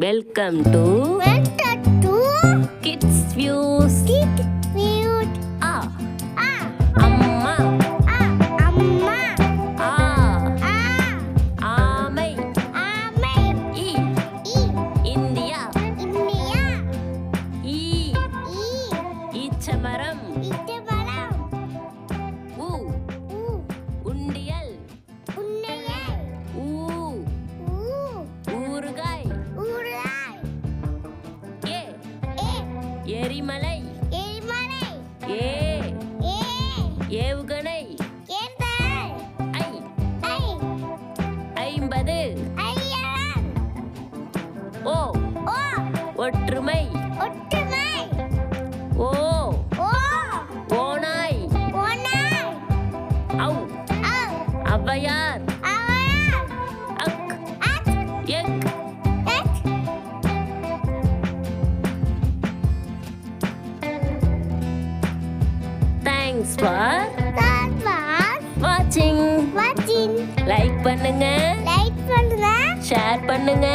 Welcome to Kids Views. A. Amma. A. ஆமை. E. India. E. ஈச்சமரம். U. உண்டியல். ஊ. ஊறுகாய். ஏ. எரிமலை. ஏ. ஏவுகணை. ஐ. 50. ஓ. ஒற்றுமை. ஓ. ஓநாய். ஔ. ஔவையார். அக். Egg. Thanks for watching. Like பண்ணுங்க, ஷேர் பண்ணுங்க.